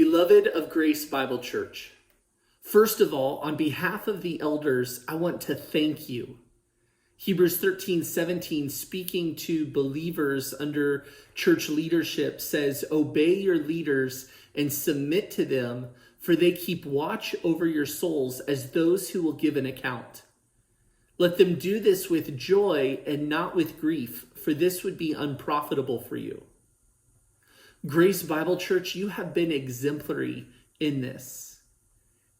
Beloved of Grace Bible Church, first of all, on behalf of the elders, I want to thank you. Hebrews 13:17, speaking to believers under church leadership, says, "Obey your leaders and submit to them, for they keep watch over your souls as those who will give an account. Let them do this with joy and not with grief, for this would be unprofitable for you." Grace Bible Church, you have been exemplary in this.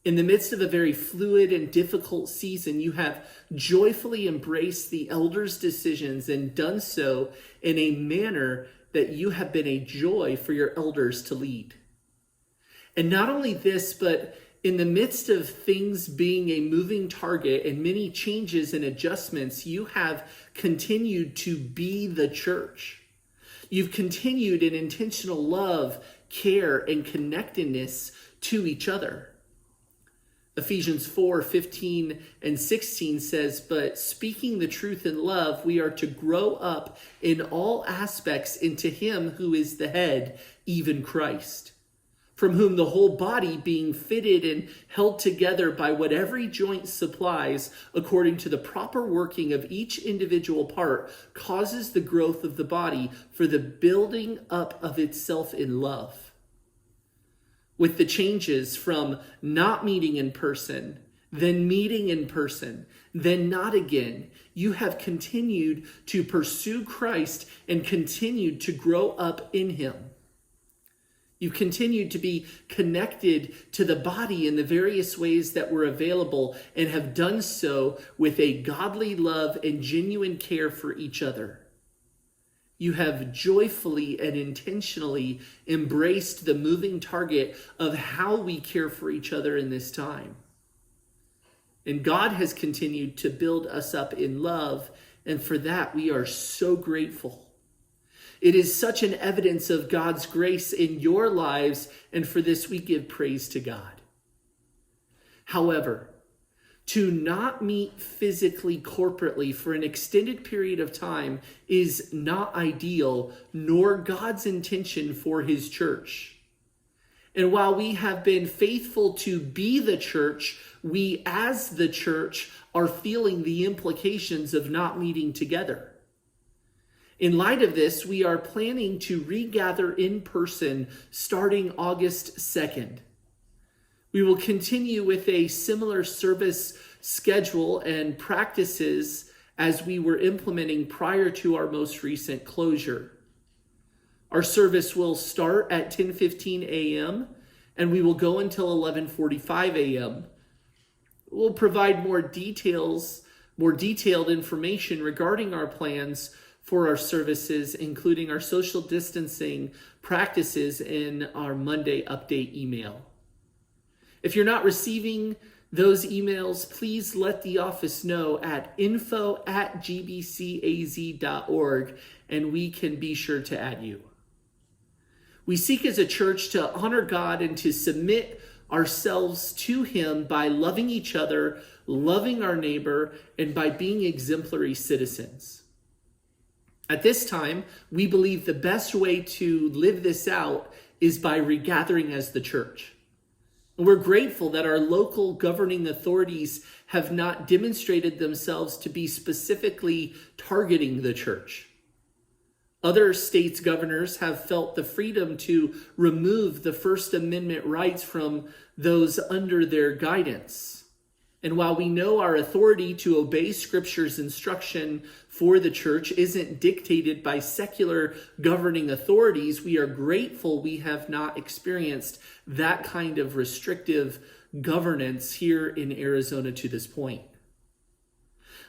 In the midst of a very fluid and difficult season, you have joyfully embraced the elders' decisions and done so in a manner that you have been a joy for your elders to lead. And not only this, but in the midst of things being a moving target and many changes and adjustments, you have continued to be the church. You've continued in intentional love, care, and connectedness to each other. Ephesians 4:15 and 16 says, "But speaking the truth in love, we are to grow up in all aspects into him who is the head, even Christ, from whom the whole body, being fitted and held together by what every joint supplies, according to the proper working of each individual part, causes the growth of the body for the building up of itself in love." With the changes from not meeting in person, then meeting in person, then not again, you have continued to pursue Christ and continued to grow up in him. You continued to be connected to the body in the various ways that were available and have done so with a godly love and genuine care for each other. You have joyfully and intentionally embraced the moving target of how we care for each other in this time. And God has continued to build us up in love, and for that we are so grateful. It is such an evidence of God's grace in your lives, and for this we give praise to God. However, to not meet physically corporately for an extended period of time is not ideal, nor God's intention for his church. And while we have been faithful to be the church, we as the church are feeling the implications of not meeting together. In light of this, we are planning to regather in person starting August 2nd. We will continue with a similar service schedule and practices as we were implementing prior to our most recent closure. Our service will start at 10:15 a.m. and we will go until 11:45 a.m. We'll provide more detailed information regarding our plans for our services, including our social distancing practices in our Monday update email. If you're not receiving those emails, please let the office know at info@gbcaz.org, and we can be sure to add you. We seek as a church to honor God and to submit ourselves to him by loving each other, loving our neighbor, and by being exemplary citizens. At this time, we believe the best way to live this out is by regathering as the church. And we're grateful that our local governing authorities have not demonstrated themselves to be specifically targeting the church. Other states' governors have felt the freedom to remove the First Amendment rights from those under their guidance. And while we know our authority to obey Scripture's instruction for the church isn't dictated by secular governing authorities, we are grateful we have not experienced that kind of restrictive governance here in Arizona to this point.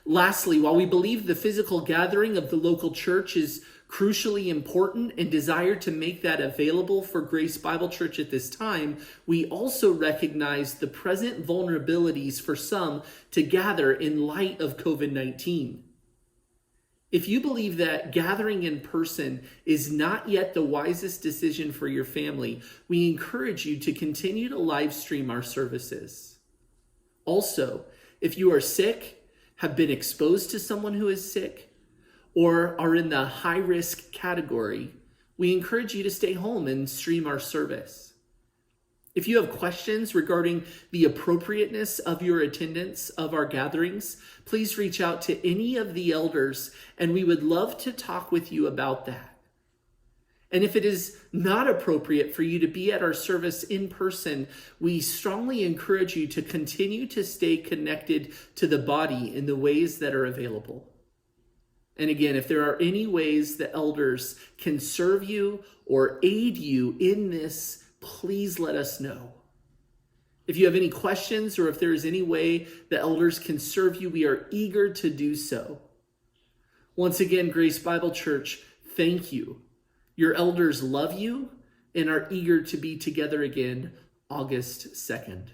Lastly, while we believe the physical gathering of the local church is crucially important and desire to make that available for Grace Bible Church at this time, we also recognize the present vulnerabilities for some to gather in light of COVID-19. If you believe that gathering in person is not yet the wisest decision for your family, we encourage you to continue to live stream our services. Also, if you are sick, have been exposed to someone who is sick, or are in the high-risk category, we encourage you to stay home and stream our service. If you have questions regarding the appropriateness of your attendance of our gatherings, please reach out to any of the elders, and we would love to talk with you about that. And if it is not appropriate for you to be at our service in person, we strongly encourage you to continue to stay connected to the body in the ways that are available. And again, if there are any ways the elders can serve you or aid you in this, please let us know. If you have any questions or if there is any way the elders can serve you, we are eager to do so. Once again, Grace Bible Church, thank you. Your elders love you and are eager to be together again August 2nd.